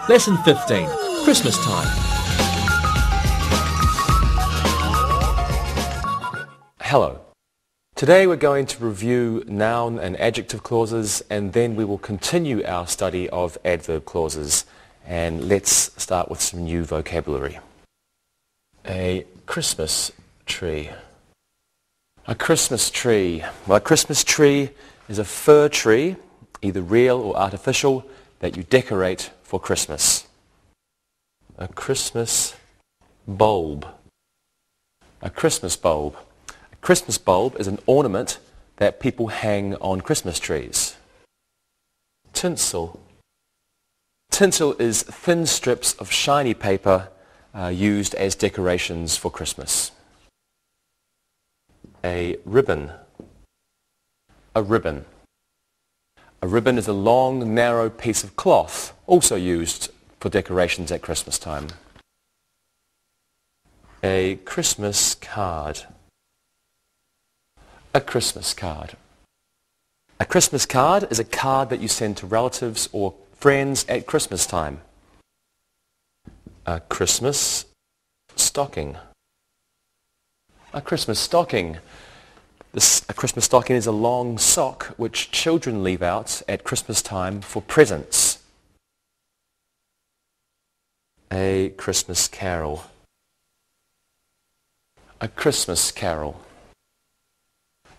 Lesson 15. Christmas time. Hello. Today we're going to review noun and adjective clauses, and then we will continue our study of adverb clauses. And let's start with some new vocabulary. A Christmas tree. A Christmas tree. Well, a Christmas tree is a fir tree, either real or artificial, that you decorate for Christmas. A Christmas bulb. A Christmas bulb. A Christmas bulb is an ornament that people hang on Christmas trees. Tinsel. Tinsel is thin strips of shiny paper used as decorations for Christmas. A ribbon. A ribbon. A ribbon is a long, narrow piece of cloth, also used for decorations at Christmas time. A Christmas card. A Christmas card. A Christmas card is a card that you send to relatives or friends at Christmas time. A Christmas stocking. A Christmas stocking. A Christmas stocking is a long sock which children leave out at Christmas time for presents. A Christmas carol. A Christmas carol.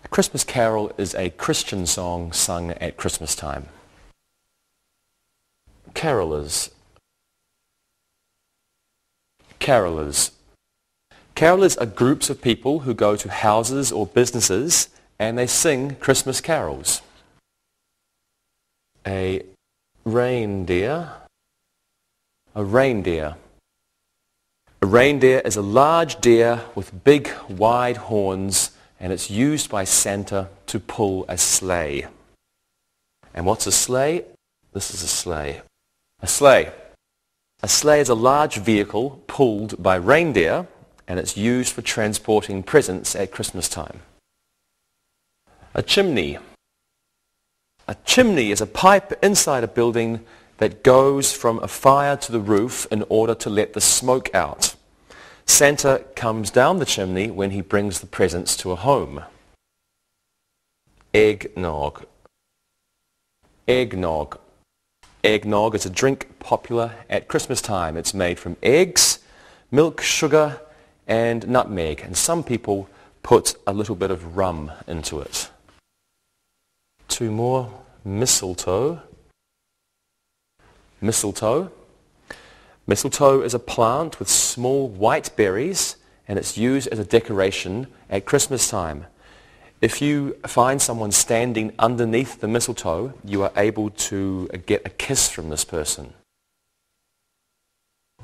A Christmas carol is a Christian song sung at Christmas time. Carolers. Carolers. Carolers are groups of people who go to houses or businesses and they sing Christmas carols. A reindeer. A reindeer. A reindeer is a large deer with big, wide horns, and it's used by Santa to pull a sleigh. And what's a sleigh? This is a sleigh. A sleigh. A sleigh is a large vehicle pulled by reindeer, and it's used for transporting presents at Christmas time. A chimney. A chimney is a pipe inside a building that goes from a fire to the roof in order to let the smoke out. Santa comes down the chimney when he brings the presents to a home. Eggnog. Eggnog. Eggnog is a drink popular at Christmas time. It's made from eggs, milk, sugar, and nutmeg, and some people put a little bit of rum into it. Two more. Mistletoe. Mistletoe. Mistletoe is a plant with small white berries, and it's used as a decoration at Christmas time. If you find someone standing underneath the mistletoe, you are able to get a kiss from this person.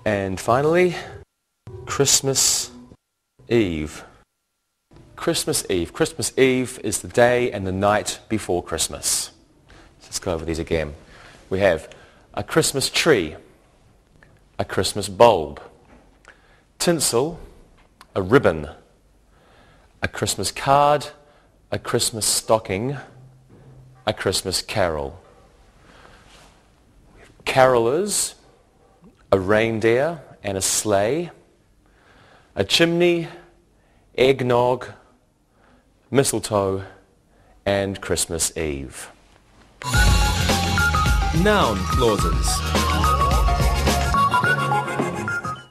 And finally, Christmas Eve. Christmas Eve. Christmas Eve is the day and the night before Christmas. Let's go over these again. We have a Christmas tree, a Christmas bulb, tinsel, a ribbon, a Christmas card, a Christmas stocking, a Christmas carol. Carolers, a reindeer and a sleigh, a chimney, eggnog, mistletoe, and Christmas Eve. Noun clauses.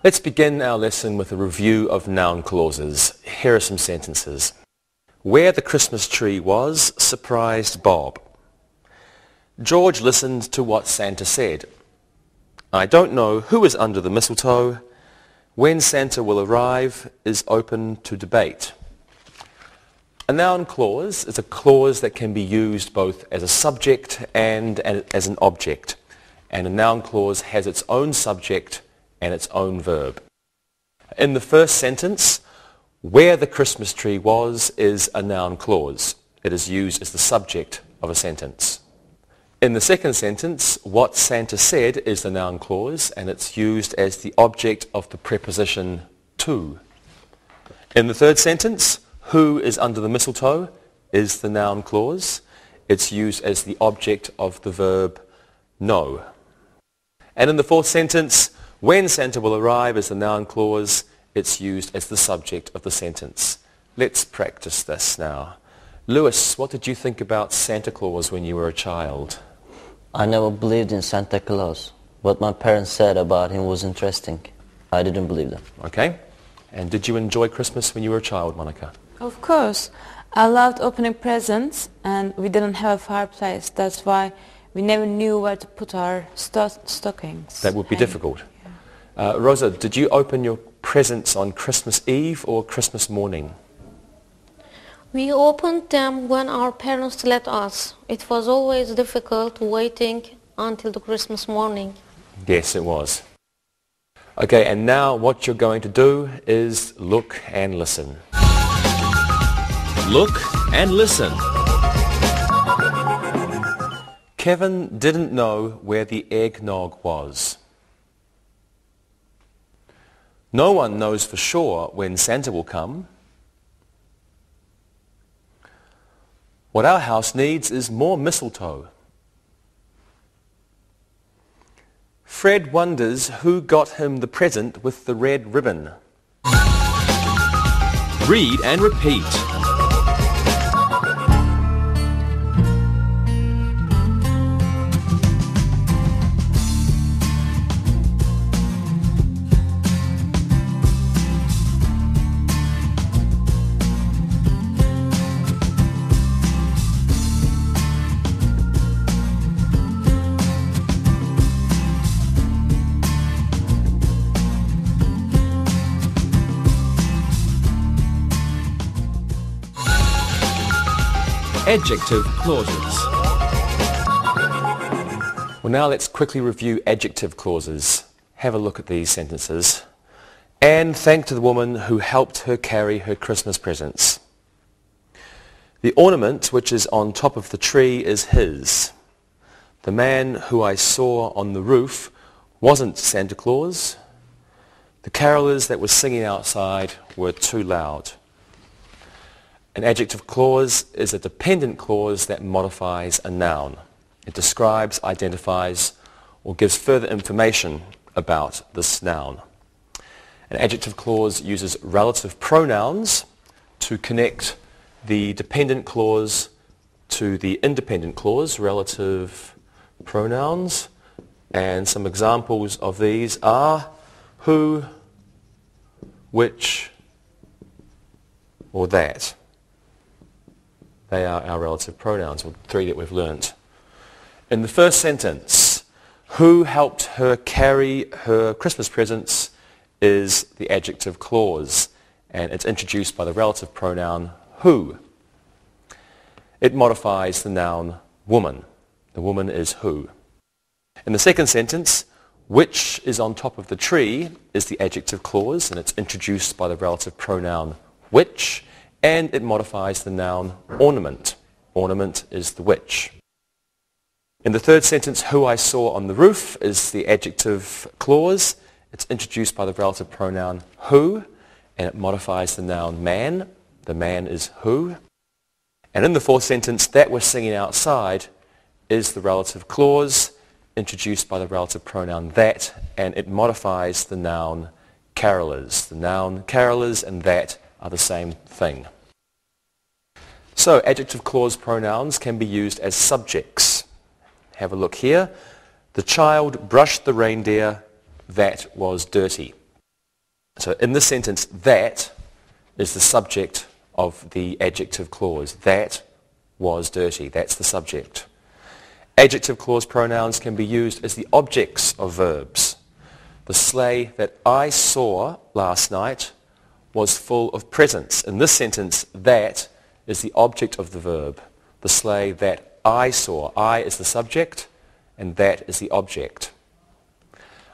Let's begin our lesson with a review of noun clauses. Here are some sentences. Where the Christmas tree was surprised Bob. George listened to what Santa said. I don't know who is under the mistletoe. When Santa will arrive is open to debate. A noun clause is a clause that can be used both as a subject and as an object. And a noun clause has its own subject and its own verb. In the first sentence, where the Christmas tree was is a noun clause. It is used as the subject of a sentence. In the second sentence, what Santa said is the noun clause, and it's used as the object of the preposition to. In the third sentence, who is under the mistletoe is the noun clause. It's used as the object of the verb know. And in the fourth sentence, when Santa will arrive is the noun clause. It's used as the subject of the sentence. Let's practice this now. Lewis, what did you think about Santa Claus when you were a child? I never believed in Santa Claus. What my parents said about him was interesting. I didn't believe them. Okay. And did you enjoy Christmas when you were a child, Monica? Of course. I loved opening presents, and we didn't have a fireplace. That's why we never knew where to put our stockings. That would be difficult. Yeah. Rosa, did you open your presents on Christmas Eve or Christmas morning? We opened them when our parents let us. It was always difficult waiting until the Christmas morning. Yes, it was. Okay, and now what you're going to do is look and listen. Look and listen. Kevin didn't know where the eggnog was. No one knows for sure when Santa will come. What our house needs is more mistletoe. Fred wonders who got him the present with the red ribbon. Read and repeat. Adjective clauses. Well, now let's quickly review adjective clauses. Have a look at these sentences. Anne thanked the woman who helped her carry her Christmas presents. The ornament which is on top of the tree is his. The man who I saw on the roof wasn't Santa Claus. The carolers that were singing outside were too loud. An adjective clause is a dependent clause that modifies a noun. It describes, identifies, or gives further information about this noun. An adjective clause uses relative pronouns to connect the dependent clause to the independent clause, relative pronouns. And some examples of these are who, which, or that. They are our relative pronouns, or three that we've learnt. In the first sentence, who helped her carry her Christmas presents is the adjective clause, and it's introduced by the relative pronoun who. It modifies the noun woman. The woman is who. In the second sentence, which is on top of the tree is the adjective clause, and it's introduced by the relative pronoun which, and it modifies the noun ornament. Ornament is the which. In the third sentence, who I saw on the roof is the adjective clause. It's introduced by the relative pronoun who, and it modifies the noun man. The man is who. And in the fourth sentence, that we're singing outside is the relative clause, introduced by the relative pronoun that, and it modifies the noun carolers. The noun carolers and that are the same thing. So adjective clause pronouns can be used as subjects. Have a look here. The child brushed the reindeer that was dirty. So in this sentence, that is the subject of the adjective clause. That was dirty. That's the subject. Adjective clause pronouns can be used as the objects of verbs. The sleigh that I saw last night was full of presents. In this sentence, that is the object of the verb. The sleigh that I saw. I is the subject, and that is the object.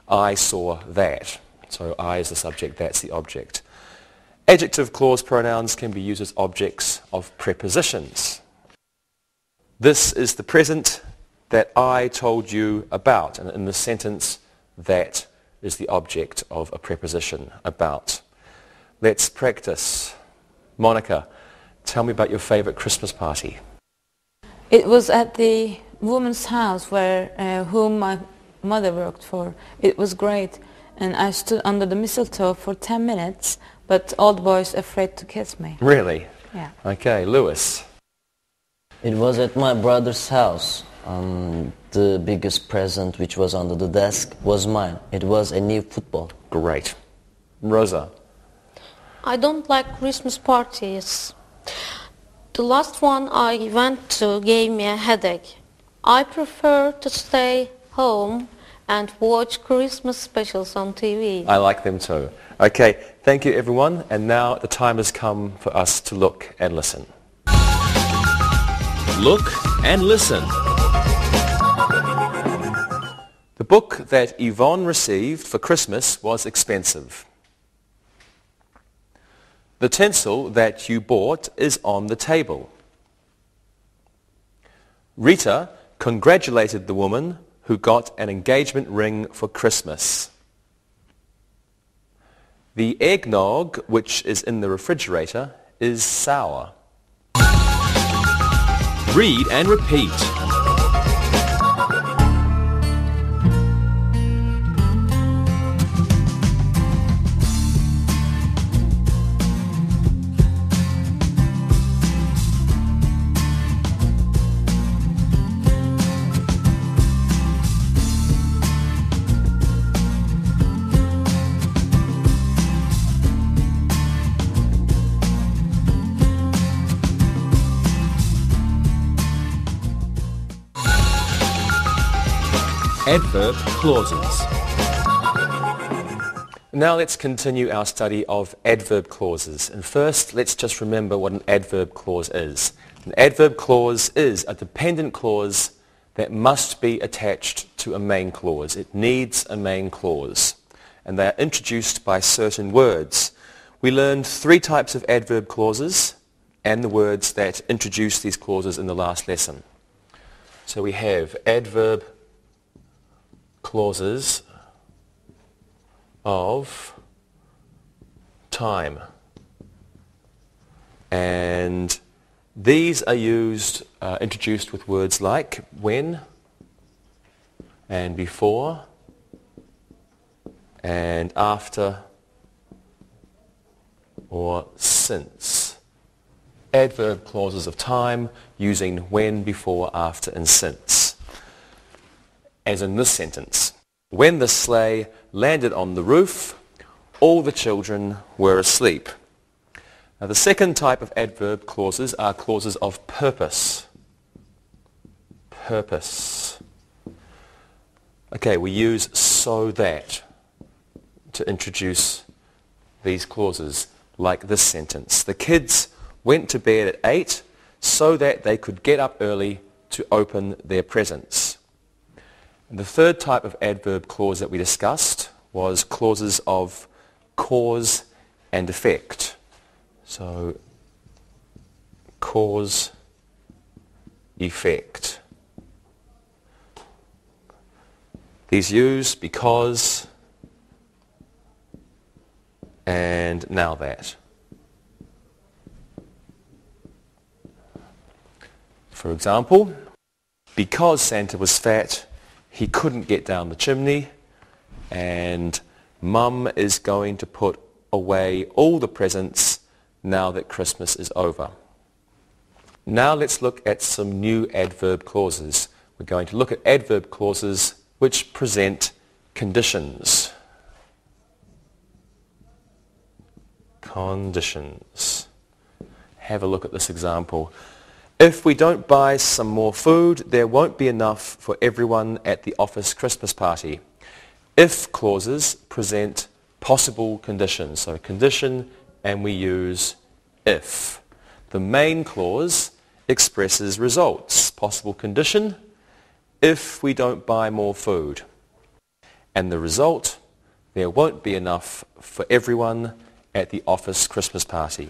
I saw that. So I is the subject, that's the object. Adjective clause pronouns can be used as objects of prepositions. This is the present that I told you about. And in the sentence, that is the object of a preposition, about. Let's practice. Monica, tell me about your favorite Christmas party. It was at the woman's house whom my mother worked for. It was great. And I stood under the mistletoe for 10 minutes, but all the boys afraid to kiss me. Really? Yeah. Okay, Lewis. It was at my brother's house. The biggest present which was under the desk was mine. It was a new football. Great. Rosa. I don't like Christmas parties. The last one I went to gave me a headache. I prefer to stay home and watch Christmas specials on TV. I like them too. Okay, thank you everyone. And now the time has come for us to look and listen. Look and listen. The book that Yvonne received for Christmas was expensive. The tinsel that you bought is on the table. Rita congratulated the woman who got an engagement ring for Christmas. The eggnog, which is in the refrigerator, is sour. Read and repeat. Adverb clauses. Now let's continue our study of adverb clauses. And first, let's just remember what an adverb clause is. An adverb clause is a dependent clause that must be attached to a main clause. It needs a main clause. And they are introduced by certain words. We learned 3 types of adverb clauses and the words that introduce these clauses in the last lesson. So we have adverb clauses of time, and these are introduced with words like when and before and after or since. Adverb clauses of time using when, before, after and since. As in this sentence, when the sleigh landed on the roof, all the children were asleep. Now the second type of adverb clauses are clauses of purpose. Purpose. Okay, we use so that to introduce these clauses, like this sentence. The kids went to bed at 8 so that they could get up early to open their presents. And the third type of adverb clause that we discussed was clauses of cause and effect. So, cause, effect. These use because and now that. For example, because Santa was fat, he couldn't get down the chimney, and Mum is going to put away all the presents now that Christmas is over. Now let's look at some new adverb clauses. We're going to look at adverb clauses which present conditions. Conditions. Have a look at this example. If we don't buy some more food, there won't be enough for everyone at the office Christmas party. If clauses present possible conditions. So condition, and we use if. The main clause expresses results. Possible condition, if we don't buy more food. And the result, there won't be enough for everyone at the office Christmas party.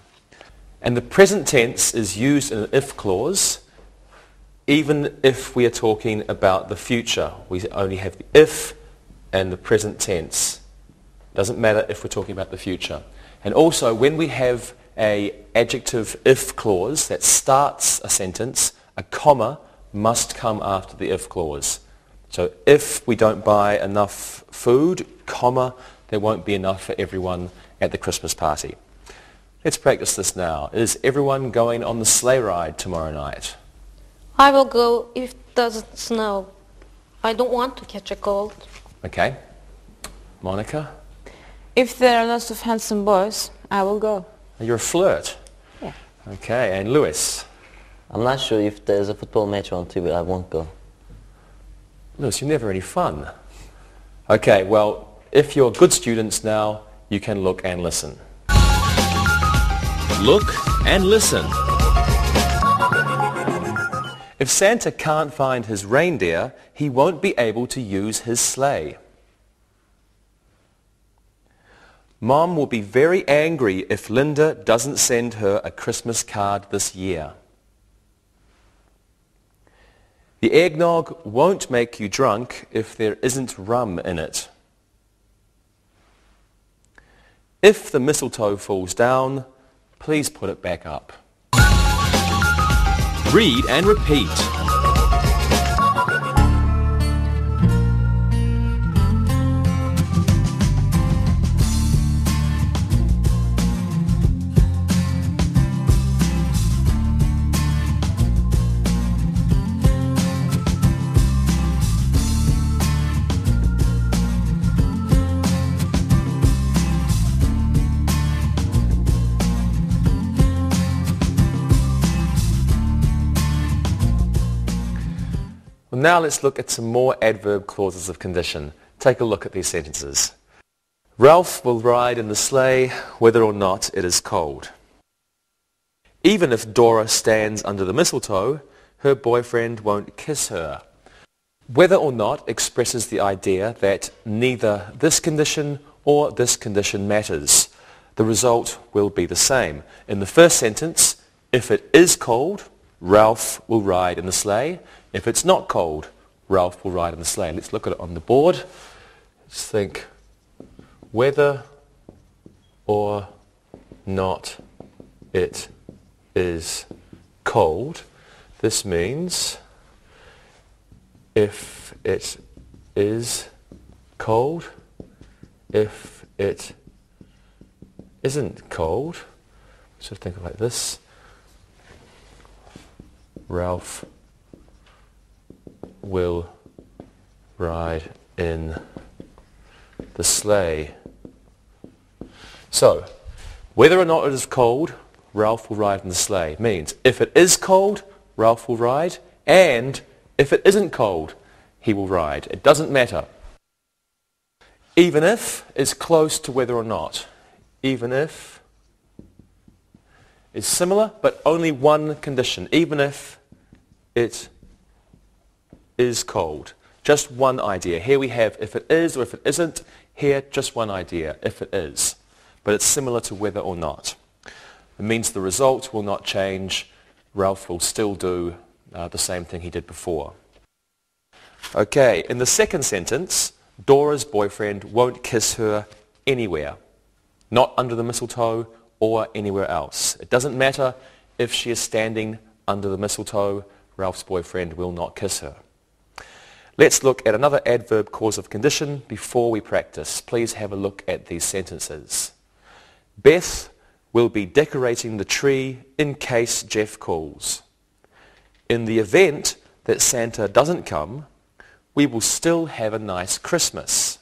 And the present tense is used in an if clause, even if we are talking about the future. We only have the if and the present tense. Doesn't matter if we're talking about the future. And also, when we have an adjective if clause that starts a sentence, a comma must come after the if clause. So if we don't buy enough food, comma, there won't be enough for everyone at the Christmas party. Let's practice this now. Is everyone going on the sleigh ride tomorrow night? I will go if it doesn't snow. I don't want to catch a cold. Okay. Monica? If there are lots of handsome boys, I will go. You're a flirt. Yeah. Okay, and Lewis? I'm not sure if there's a football match on TV, I won't go. Lewis, you're never any fun. Okay, well, if you're good students now, you can look and listen. Look and listen. If Santa can't find his reindeer, he won't be able to use his sleigh. Mom will be very angry if Linda doesn't send her a Christmas card this year. The eggnog won't make you drunk if there isn't rum in it. If the mistletoe falls down, please put it back up. Read and repeat. Well, now let's look at some more adverb clauses of condition. Take a look at these sentences. Ralph will ride in the sleigh whether or not it is cold. Even if Dora stands under the mistletoe, her boyfriend won't kiss her. Whether or not expresses the idea that neither this condition or this condition matters. The result will be the same. In the first sentence, if it is cold, Ralph will ride in the sleigh. If it's not cold, Ralph will ride in the sleigh. Let's look at it on the board. Let's think whether or not it is cold. This means if it is cold, if it isn't cold. So think of it like this. Ralph will ride in the sleigh. So, whether or not it is cold, Ralph will ride in the sleigh. Means, if it is cold, Ralph will ride, and if it isn't cold, he will ride. It doesn't matter. Even if is close to whether or not. Even if is similar, but only one condition. Even if it is cold. Just one idea. Here we have if it is or if it isn't. Here, just one idea, if it is. But it's similar to whether or not. It means the result will not change. Ralph will still do the same thing he did before. Okay, in the second sentence, Dora's boyfriend won't kiss her anywhere. Not under the mistletoe or anywhere else. It doesn't matter if she is standing under the mistletoe, Ralph's boyfriend will not kiss her. Let's look at another adverb clause of condition before we practice. Please have a look at these sentences. Beth will be decorating the tree in case Jeff calls. In the event that Santa doesn't come, we will still have a nice Christmas.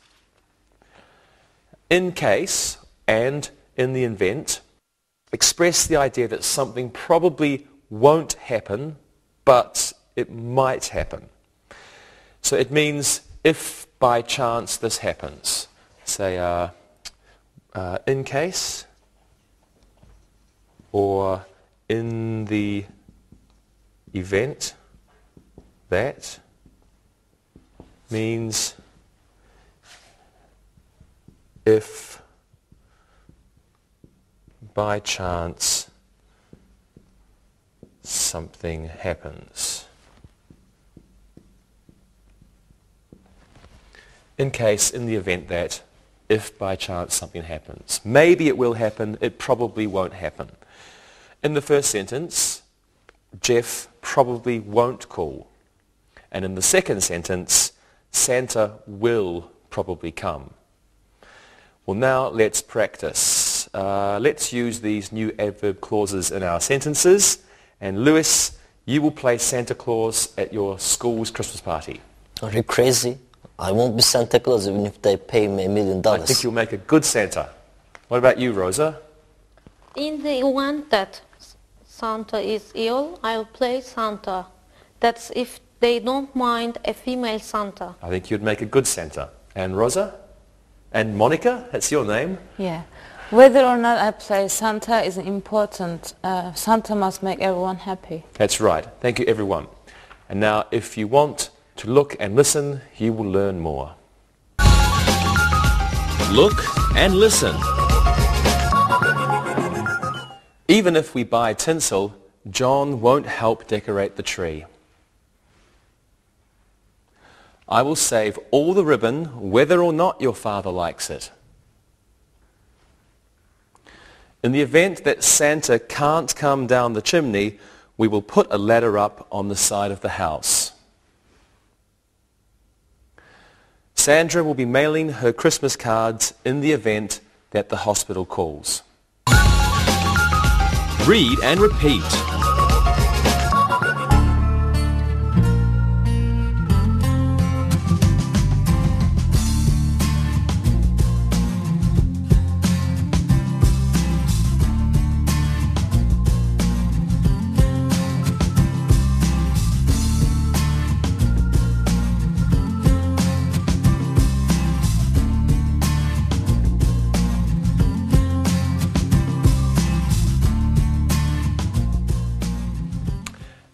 In case and in the event express the idea that something probably won't happen, but it might happen. So it means if by chance this happens, say in case or in the event that means if by chance something happens. In case, in the event that, if by chance something happens. Maybe it will happen, it probably won't happen. In the first sentence, Jeff probably won't call. And in the second sentence, Santa will probably come. Well, now let's practice. Let's use these new adverb clauses in our sentences. And Lewis, you will play Santa Claus at your school's Christmas party. Are you crazy? I won't be Santa Claus even if they pay me $1 million. I think you'll make a good Santa. What about you, Rosa? In the event that Santa is ill, I'll play Santa. That's if they don't mind a female Santa. I think you'd make a good Santa. And Rosa? And Monica? That's your name. Yeah. Whether or not I play Santa isn't important. Santa must make everyone happy. That's right. Thank you, everyone. And now, if you want to look and listen, you will learn more. Look and listen. Even if we buy tinsel, John won't help decorate the tree. I will save all the ribbon, whether or not your father likes it. In the event that Santa can't come down the chimney, we will put a ladder up on the side of the house. Sandra will be mailing her Christmas cards in the event that the hospital calls. Read and repeat.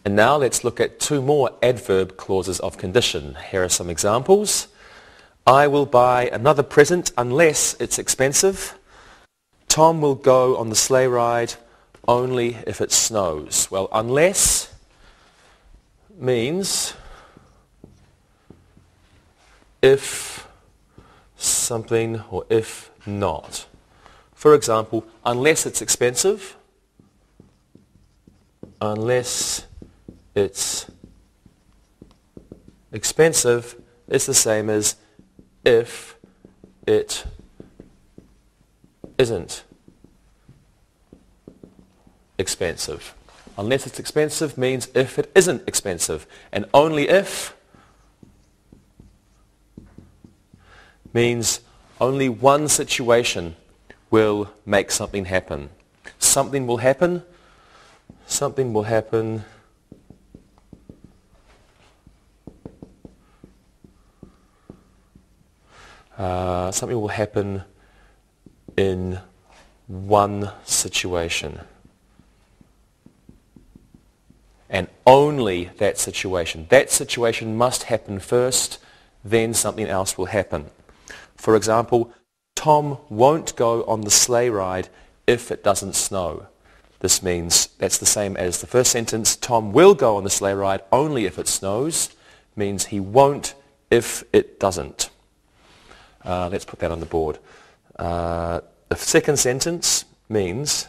And now let's look at two more adverb clauses of condition. Here are some examples. I will buy another present unless it's expensive. Tom will go on the sleigh ride only if it snows. Well, unless means if something or if not. For example, unless it's expensive, unless it's expensive is the same as if it isn't expensive. Unless it's expensive means if it isn't expensive. And only if means only one situation will make something happen. Something will happen. Something will happen. Something will happen in one situation. And only that situation. That situation must happen first, then something else will happen. For example, Tom won't go on the sleigh ride if it doesn't snow. This means that's the same as the first sentence. Tom will go on the sleigh ride only if it snows. Means he won't if it doesn't. Let's put that on the board. The second sentence means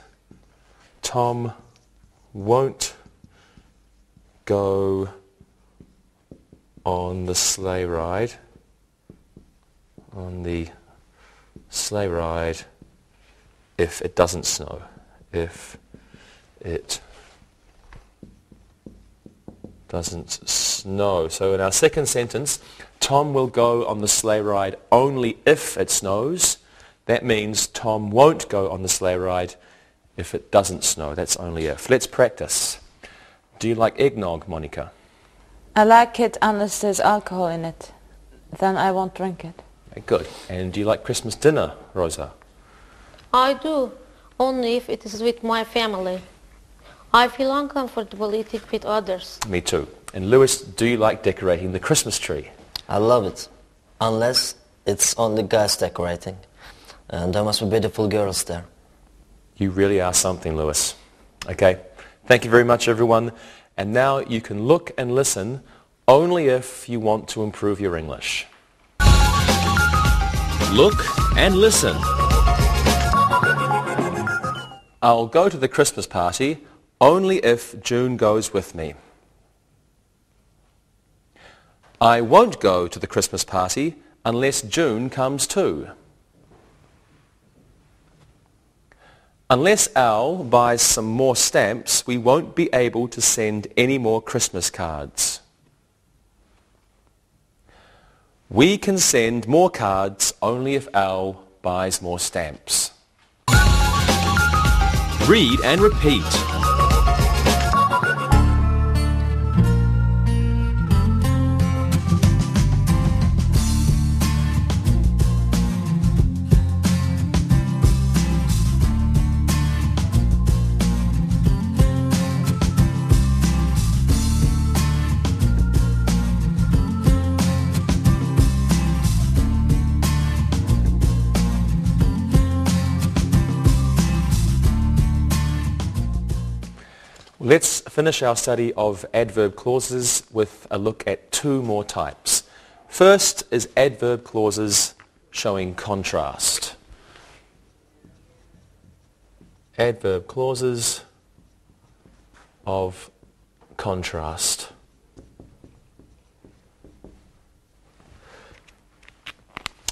Tom won't go on the sleigh ride if it doesn't snow. If it doesn't snow. So in our second sentence, Tom will go on the sleigh ride only if it snows. That means Tom won't go on the sleigh ride if it doesn't snow. That's only if. Let's practice. Do you like eggnog, Monica? I like it unless there's alcohol in it. Then I won't drink it. Okay, good. And do you like Christmas dinner, Rosa? I do, only if it is with my family. I feel uncomfortable eating with others. Me too. And Lewis, do you like decorating the Christmas tree? I love it. Unless it's only guys decorating. And there must be beautiful girls there. You really are something, Lewis. Okay. Thank you very much, everyone. And now you can look and listen only if you want to improve your English. Look and listen. I'll go to the Christmas party only if June goes with me. I won't go to the Christmas party unless June comes too. Unless Al buys some more stamps, we won't be able to send any more Christmas cards. We can send more cards only if Al buys more stamps. Read and repeat. Let's finish our study of adverb clauses with a look at two more types. First is adverb clauses showing contrast. Adverb clauses of contrast.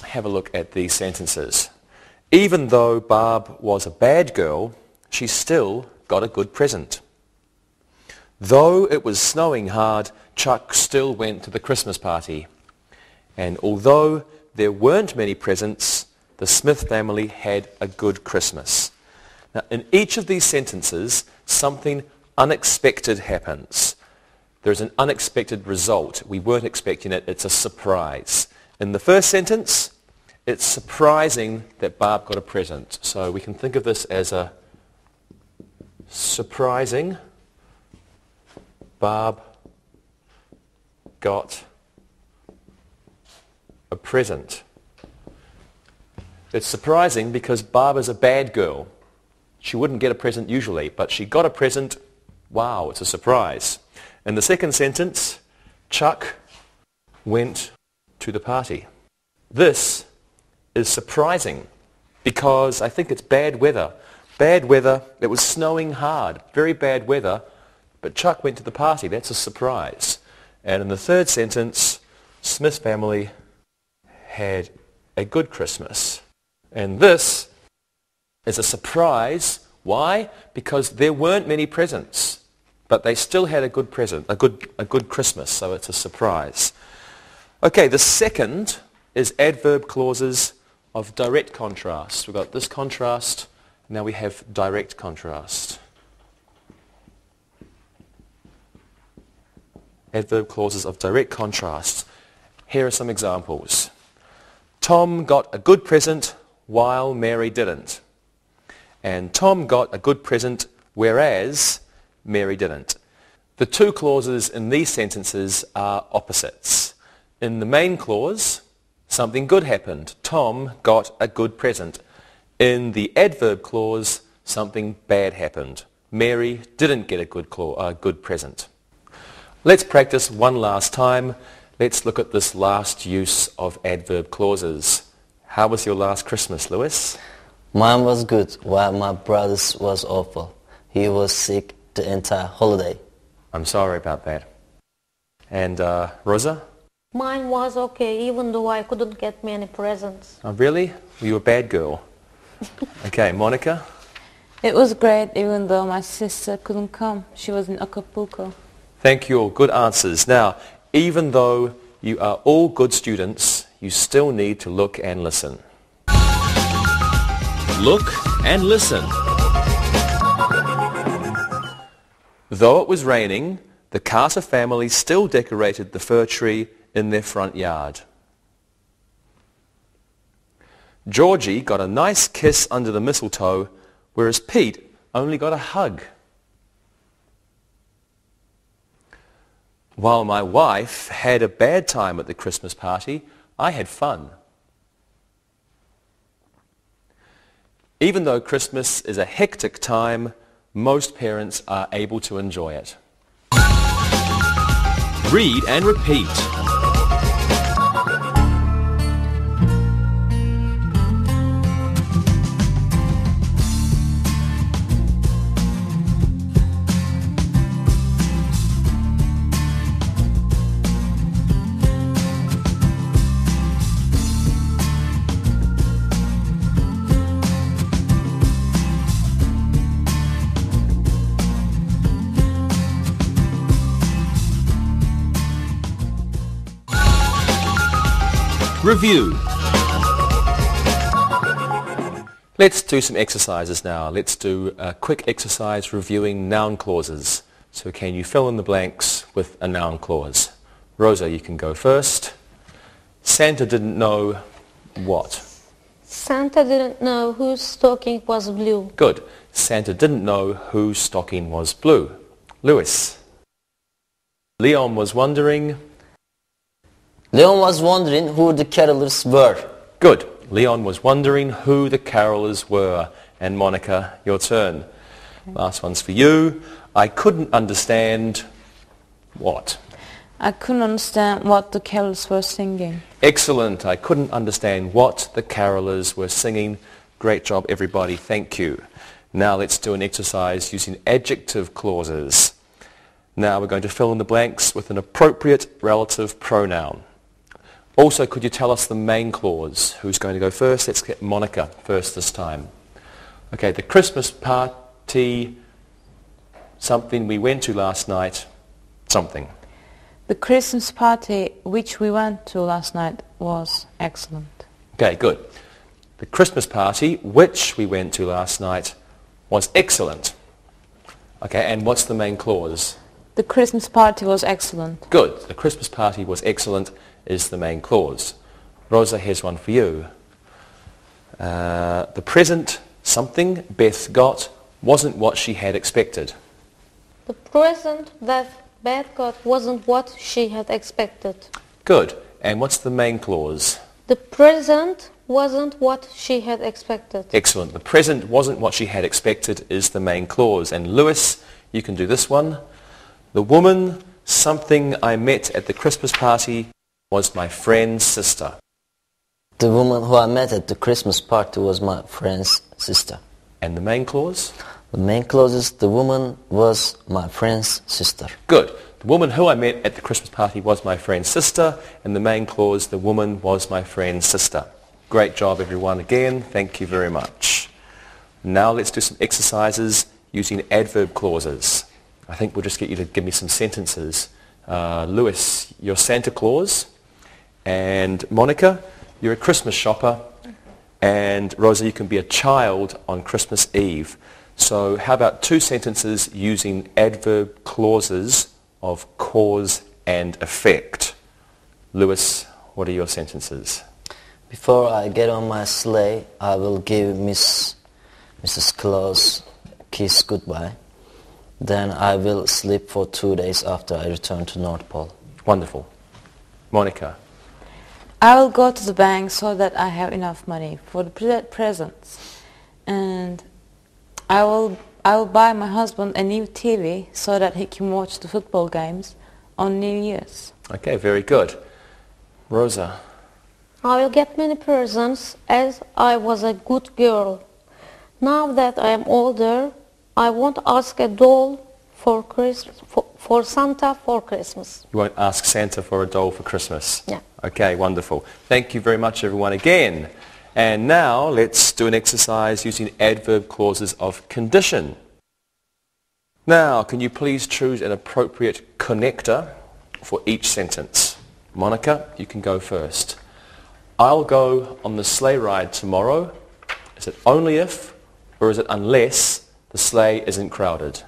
Have a look at these sentences. Even though Barb was a bad girl, she still got a good present. Though it was snowing hard, Chuck still went to the Christmas party. And although there weren't many presents, the Smith family had a good Christmas. Now, in each of these sentences, something unexpected happens. There's an unexpected result. We weren't expecting it. It's a surprise. In the first sentence, it's surprising that Barb got a present. So we can think of this as a surprising Barb got a present. It's surprising because Barb is a bad girl. She wouldn't get a present usually, but she got a present. Wow, it's a surprise. In the second sentence, Chuck went to the party. This is surprising because I think it's bad weather. Bad weather, it was snowing hard, very bad weather. But Chuck went to the party. That's a surprise. And in the third sentence, Smith family had a good Christmas. And this is a surprise. Why? Because there weren't many presents. But they still had a good present, a good Christmas. So it's a surprise. Okay, the second is adverb clauses of direct contrast. We've got this contrast. Now we have direct contrast. Adverb clauses of direct contrast. Here are some examples. Tom got a good present while Mary didn't. And Tom got a good present whereas Mary didn't. The two clauses in these sentences are opposites. In the main clause, something good happened. Tom got a good present. In the adverb clause, something bad happened. Mary didn't get a good present. Let's practice one last time. Let's look at this last use of adverb clauses. How was your last Christmas, Lewis? Mine was good, while my brother's was awful. He was sick the entire holiday. I'm sorry about that. And Rosa? Mine was okay, even though I couldn't get many presents. Oh, really? Were you a bad girl? Okay, Monica? It was great, even though my sister couldn't come. She was in Acapulco. Thank you all. Good answers. Now, even though you are all good students, you still need to look and listen. Look and listen. Though it was raining, the Carter family still decorated the fir tree in their front yard. Georgie got a nice kiss under the mistletoe, whereas Pete only got a hug. While my wife had a bad time at the Christmas party, I had fun. Even though Christmas is a hectic time, most parents are able to enjoy it. Read and repeat. review. Let's do some exercises now. Let's do a quick exercise reviewing noun clauses. So can you fill in the blanks with a noun clause? Rosa, you can go first. Santa didn't know what? Santa didn't know whose stocking was blue. Good. Santa didn't know whose stocking was blue. Lewis. Leon was wondering. Leon was wondering who the carolers were. Good. Leon was wondering who the carolers were. And Monica, your turn. Last one's for you. I couldn't understand what? I couldn't understand what the carolers were singing. Excellent. I couldn't understand what the carolers were singing. Great job, everybody. Thank you. Now let's do an exercise using adjective clauses. Now we're going to fill in the blanks with an appropriate relative pronoun. Also, could you tell us the main clause? Who's going to go first? Let's get Monica first this time. Okay, the Christmas party, something we went to last night, something. The Christmas party which we went to last night was excellent. Okay, good. The Christmas party which we went to last night was excellent. Okay, and what's the main clause? The Christmas party was excellent. Good. The Christmas party was excellent is the main clause. Rosa, here's one for you. The present, something Beth got, wasn't what she had expected. The present that Beth got wasn't what she had expected. Good. And what's the main clause? The present wasn't what she had expected. Excellent. The present wasn't what she had expected is the main clause. And Lewis, you can do this one. The woman, something I met at the Christmas party, was my friend's sister. The woman who I met at the Christmas party was my friend's sister. And the main clause? The main clause is the woman was my friend's sister. Good. The woman who I met at the Christmas party was my friend's sister. And the main clause, the woman was my friend's sister. Great job, everyone. Again, thank you very much. Now let's do some exercises using adverb clauses. I think we'll just get you to give me some sentences. Lewis, you're Santa Claus. And Monica, you're a Christmas shopper. And Rosa, you can be a child on Christmas Eve. So how about two sentences using adverb clauses of cause and effect? Lewis, what are your sentences? Before I get on my sleigh, I will give Mrs. Claus a kiss goodbye. Then I will sleep for 2 days after I return to North Pole. Wonderful. Monica? I will go to the bank so that I have enough money for the presents. And I will buy my husband a new TV so that he can watch the football games on New Year's. Okay, very good. Rosa? I will get many presents as I was a good girl. Now that I am older, I won't ask a doll for Santa for Christmas. You won't ask Santa for a doll for Christmas? Yeah. Okay, wonderful. Thank you very much, everyone, again. And now let's do an exercise using adverb clauses of condition. Now, can you please choose an appropriate connector for each sentence? Monica, you can go first. I'll go on the sleigh ride tomorrow. Is it only if or is it unless the sleigh isn't crowded?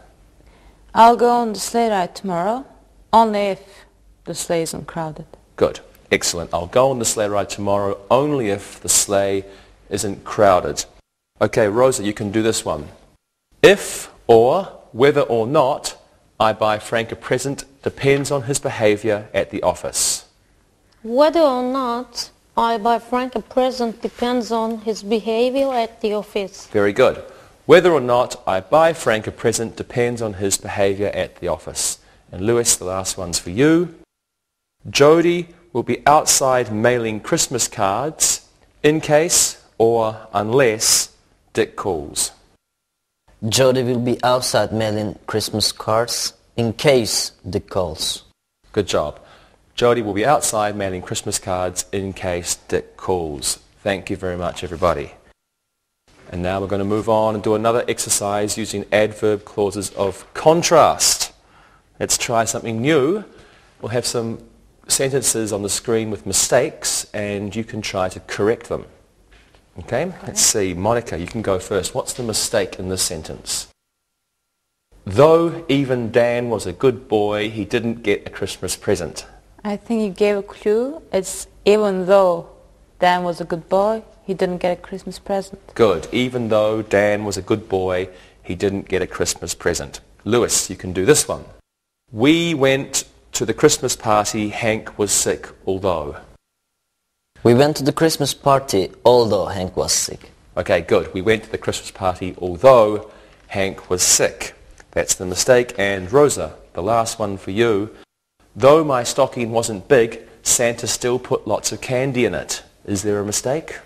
I'll go on the sleigh ride tomorrow, only if the sleigh isn't crowded. Good. Excellent. I'll go on the sleigh ride tomorrow only if the sleigh isn't crowded. Okay, Rosa, you can do this one. If or whether or not I buy Frank a present depends on his behavior at the office. Whether or not I buy Frank a present depends on his behavior at the office. Very good. Whether or not I buy Frank a present depends on his behavior at the office. And Lewis, the last one's for you. Jody will be outside mailing Christmas cards in case or unless Dick calls. Jody will be outside mailing Christmas cards in case Dick calls. Good job. Jody will be outside mailing Christmas cards in case Dick calls. Thank you very much, everybody. And now we're going to move on and do another exercise using adverb clauses of contrast. Let's try something new. We'll have some sentences on the screen with mistakes and you can try to correct them. Okay? Let's see. Monica, you can go first. What's the mistake in this sentence? Though even Dan was a good boy, he didn't get a Christmas present. I think you gave a clue. It's even though Dan was a good boy, he didn't get a Christmas present. Good. Even though Dan was a good boy, he didn't get a Christmas present. Lewis, you can do this one. We went to the Christmas party. Hank was sick, although. We went to the Christmas party although Hank was sick. Okay, good. We went to the Christmas party although Hank was sick. That's the mistake. And Rosa, the last one for you. Though my stocking wasn't big, Santa still put lots of candy in it. Is there a mistake?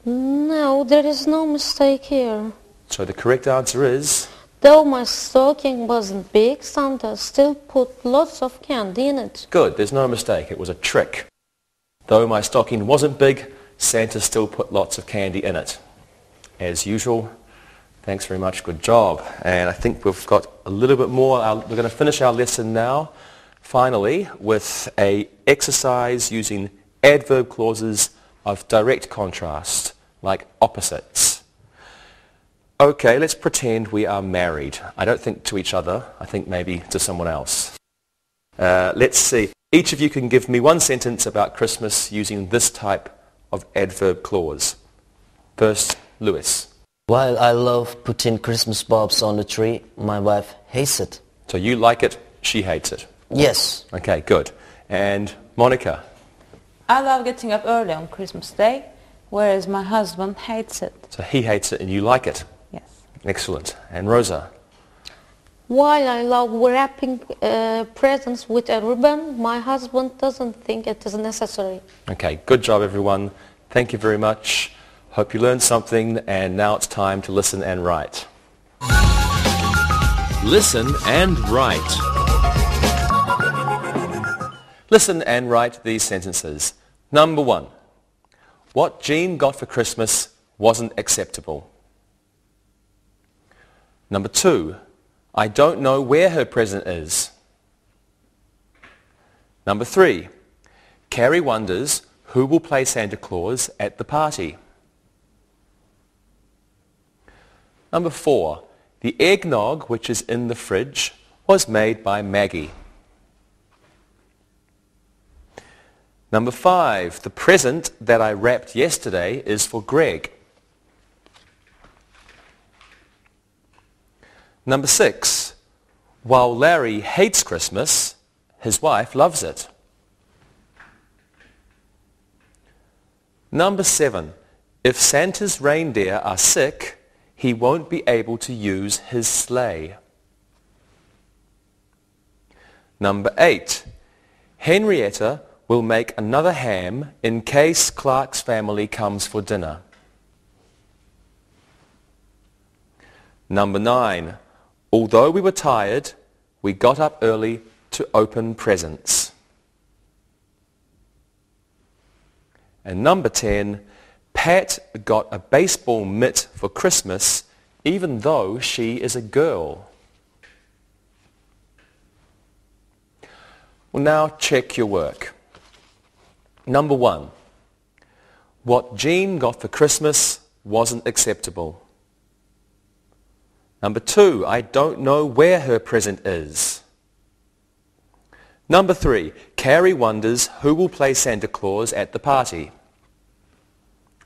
No, there is no mistake here. So the correct answer is... Though my stocking wasn't big, Santa still put lots of candy in it. Good, there's no mistake. It was a trick. Though my stocking wasn't big, Santa still put lots of candy in it. As usual, thanks very much, good job. And I think we've got a little bit more. We're going to finish our lesson now, finally, with an exercise using adverb clauses of direct contrast, like opposites. Okay, let's pretend we are married. I don't think to each other. I think maybe to someone else. Let's see. Each of you can give me one sentence about Christmas using this type of adverb clause. First, Lewis. While I love putting Christmas bulbs on the tree, my wife hates it. So you like it, she hates it. Yes. Okay, good. And Monica. I love getting up early on Christmas Day, whereas my husband hates it. So he hates it and you like it. Yes. Excellent. And Rosa. While I love wrapping presents with a ribbon, my husband doesn't think it is necessary. Okay, good job everyone. Thank you very much. Hope you learned something, and now it's time to listen and write. Listen and write. Listen and write these sentences. Number 1. What Jean got for Christmas wasn't acceptable. Number 2. I don't know where her present is. Number 3. Carrie wonders who will play Santa Claus at the party. Number 4. The eggnog which is in the fridge was made by Maggie. Number 5. The present that I wrapped yesterday is for Greg. Number 6. While Larry hates Christmas, his wife loves it. Number 7. If Santa's reindeer are sick, he won't be able to use his sleigh. Number 8. Henrietta will make another ham in case Clark's family comes for dinner. Number 9. Although we were tired, we got up early to open presents. And number 10. Pat got a baseball mitt for Christmas even though she is a girl. Well, now check your work. Number 1. What Jean got for Christmas wasn't acceptable. Number 2. I don't know where her present is. Number 3. Carrie wonders who will play Santa Claus at the party.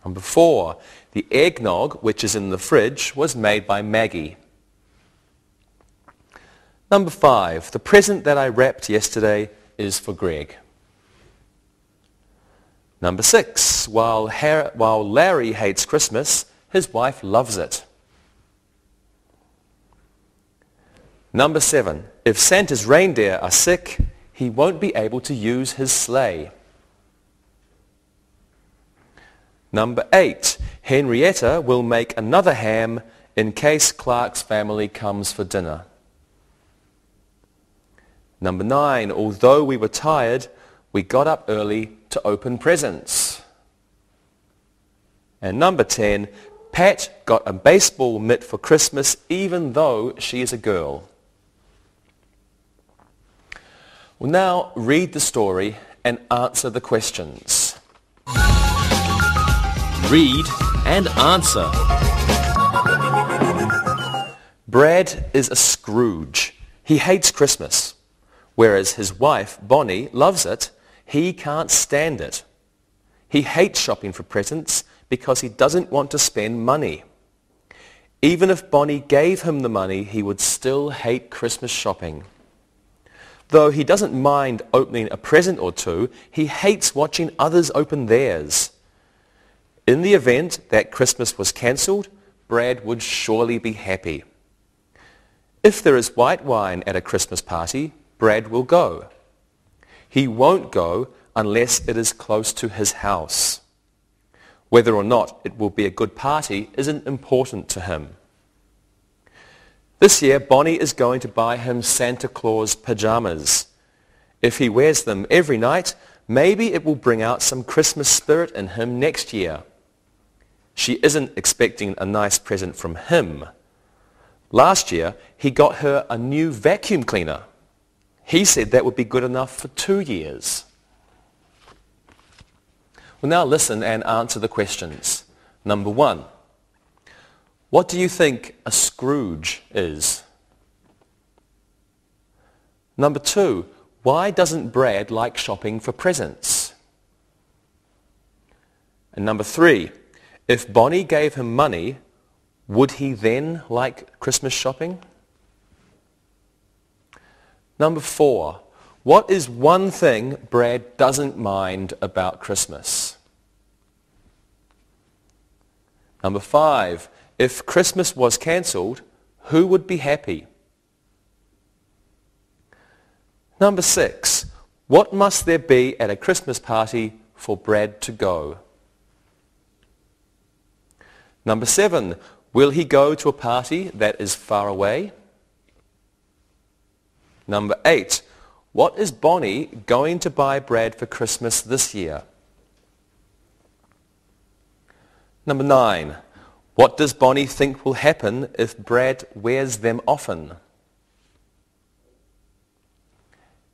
Number 4. The eggnog, which is in the fridge, was made by Maggie. Number 5. The present that I wrapped yesterday is for Greg. Number 6. While Larry hates Christmas, his wife loves it. Number 7. If Santa's reindeer are sick, he won't be able to use his sleigh. Number 8. Henrietta will make another ham in case Clark's family comes for dinner. Number 9. Although we were tired, we got up early to open presents. And number 10. Pat got a baseball mitt for Christmas even though she is a girl. Well, now read the story and answer the questions. Read and answer. Brad is a Scrooge. He hates Christmas. Whereas his wife, Bonnie, loves it, he can't stand it. He hates shopping for presents because he doesn't want to spend money. Even if Bonnie gave him the money, he would still hate Christmas shopping. Though he doesn't mind opening a present or two, he hates watching others open theirs. In the event that Christmas was cancelled, Brad would surely be happy. If there is white wine at a Christmas party, Brad will go. He won't go unless it is close to his house. Whether or not it will be a good party isn't important to him. This year, Bonnie is going to buy him Santa Claus pajamas. If he wears them every night, maybe it will bring out some Christmas spirit in him next year. She isn't expecting a nice present from him. Last year, he got her a new vacuum cleaner. He said that would be good enough for 2 years. Well, now listen and answer the questions. Number 1. What do you think a Scrooge is? Number 2. Why doesn't Brad like shopping for presents? And number 3. If Bonnie gave him money, would he then like Christmas shopping? Number 4. What is one thing Brad doesn't mind about Christmas? Number 5. If Christmas was cancelled, who would be happy? Number 6. What must there be at a Christmas party for Brad to go? Number 7. Will he go to a party that is far away? Number 8. What is Bonnie going to buy Brad for Christmas this year? Number 9. What does Bonnie think will happen if Brad wears them often?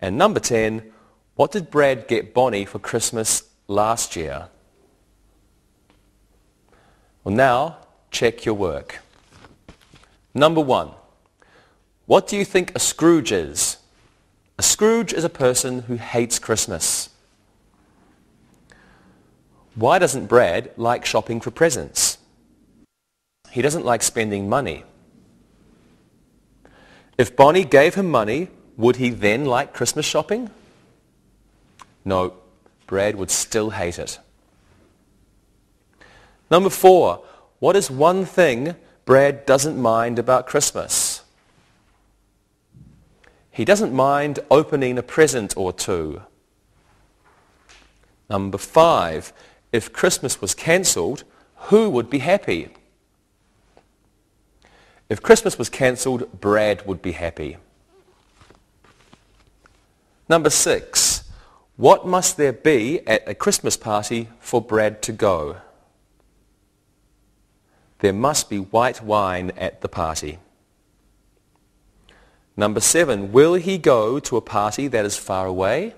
And number 10. What did Brad get Bonnie for Christmas last year? Well, now check your work. Number 1. What do you think a Scrooge is? A Scrooge is a person who hates Christmas. Why doesn't Brad like shopping for presents? He doesn't like spending money. If Bonnie gave him money, would he then like Christmas shopping? No, Brad would still hate it. Number 4. What is one thing Brad doesn't mind about Christmas? He doesn't mind opening a present or two. Number 5. If Christmas was cancelled, who would be happy? If Christmas was cancelled, Brad would be happy. Number 6. What must there be at a Christmas party for Brad to go? There must be white wine at the party. Number 7. Will he go to a party that is far away?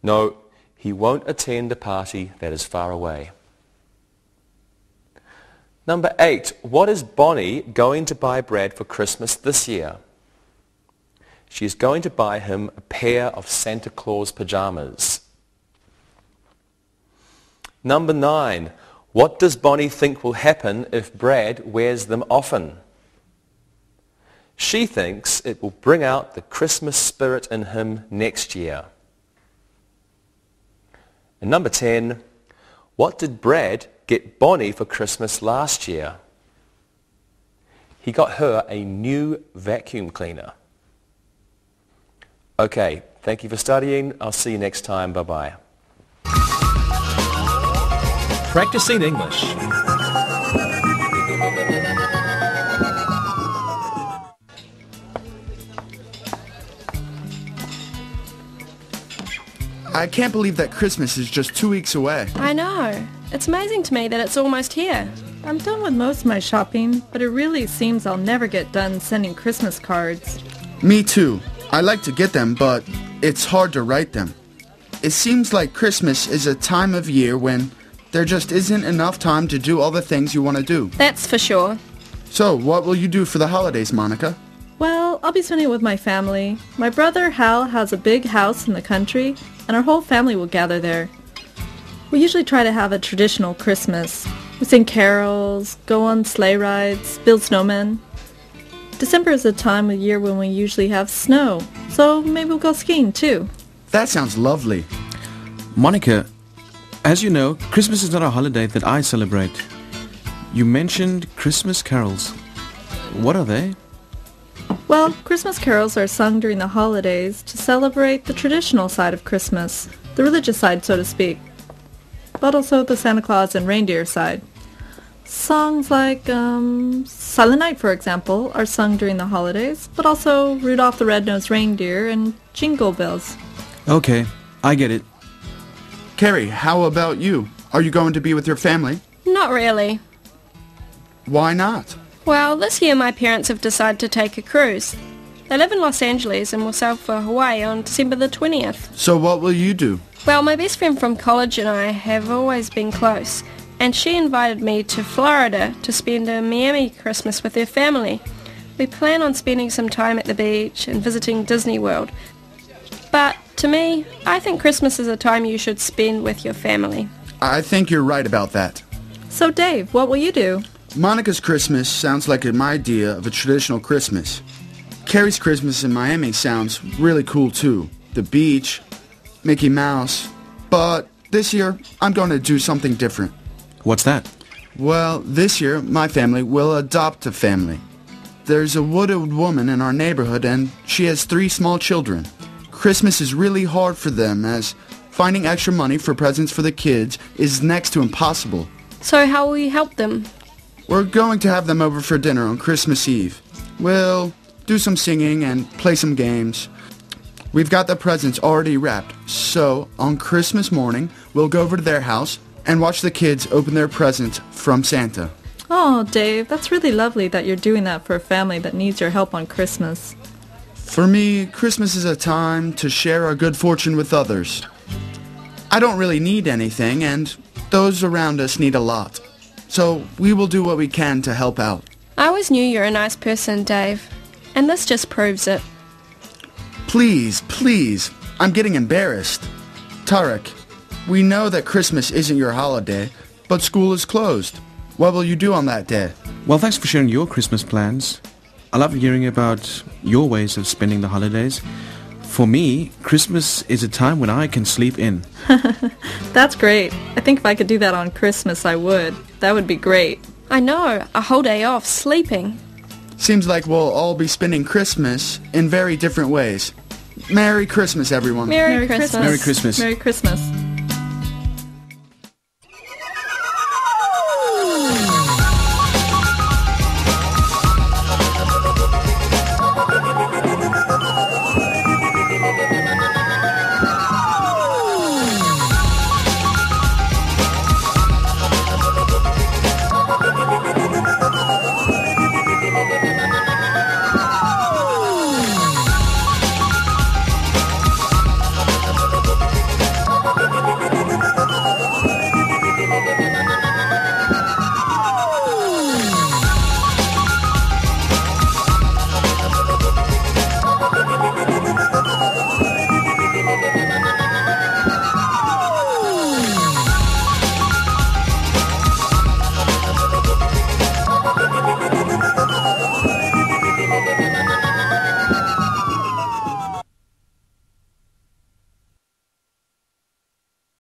No, he won't attend a party that is far away. Number 8. What is Bonnie going to buy Brad for Christmas this year? She is going to buy him a pair of Santa Claus pajamas. Number 9. What does Bonnie think will happen if Brad wears them often? She thinks it will bring out the Christmas spirit in him next year. And number 10. What did Brad get Bonnie for Christmas last year? He got her a new vacuum cleaner. Okay, thank you for studying. I'll see you next time. Bye-bye. Practicing English. I can't believe that Christmas is just 2 weeks away. I know. It's amazing to me that it's almost here. I'm done with most of my shopping, but it really seems I'll never get done sending Christmas cards. Me too. I like to get them, but it's hard to write them. It seems like Christmas is a time of year when there just isn't enough time to do all the things you want to do. That's for sure. So, what will you do for the holidays, Monica? Well, I'll be spending it with my family. My brother Hal has a big house in the country, and our whole family will gather there. We usually try to have a traditional Christmas. We sing carols, go on sleigh rides, build snowmen. December is a time of year when we usually have snow, so maybe we'll go skiing too. That sounds lovely. Monica, as you know, Christmas is not a holiday that I celebrate. You mentioned Christmas carols. What are they? Well, Christmas carols are sung during the holidays to celebrate the traditional side of Christmas, the religious side, so to speak, but also the Santa Claus and reindeer side. Songs like Silent Night, for example, are sung during the holidays, but also Rudolph the Red-Nosed Reindeer and Jingle Bells. Okay, I get it. Carrie, how about you? Are you going to be with your family? Not really. Why not? Well, this year my parents have decided to take a cruise. They live in Los Angeles and will sail for Hawaii on December the 20th. So what will you do? Well, my best friend from college and I have always been close, and she invited me to Florida to spend a Miami Christmas with her family. We plan on spending some time at the beach and visiting Disney World. But to me, I think Christmas is a time you should spend with your family. I think you're right about that. So Dave, what will you do? Monica's Christmas sounds like my idea of a traditional Christmas. Carrie's Christmas in Miami sounds really cool too. The beach, Mickey Mouse. But this year, I'm going to do something different. What's that? Well, this year, my family will adopt a family. There's a widowed woman in our neighborhood and she has 3 small children. Christmas is really hard for them as finding extra money for presents for the kids is next to impossible. So how will you help them? We're going to have them over for dinner on Christmas Eve. We'll do some singing and play some games. We've got the presents already wrapped, so on Christmas morning, we'll go over to their house and watch the kids open their presents from Santa. Oh, Dave, that's really lovely that you're doing that for a family that needs your help on Christmas. For me, Christmas is a time to share our good fortune with others. I don't really need anything, and those around us need a lot. So we will do what we can to help out. I always knew you're a nice person, Dave, and this just proves it. Please, please, I'm getting embarrassed. Tarek, we know that Christmas isn't your holiday, but school is closed. What will you do on that day? Well, thanks for sharing your Christmas plans. I love hearing about your ways of spending the holidays. For me, Christmas is a time when I can sleep in. That's great. I think if I could do that on Christmas, I would. That would be great. I know, a whole day off, sleeping. Seems like we'll all be spending Christmas in very different ways. Merry Christmas, everyone. Merry Christmas. Merry Christmas. Merry Christmas.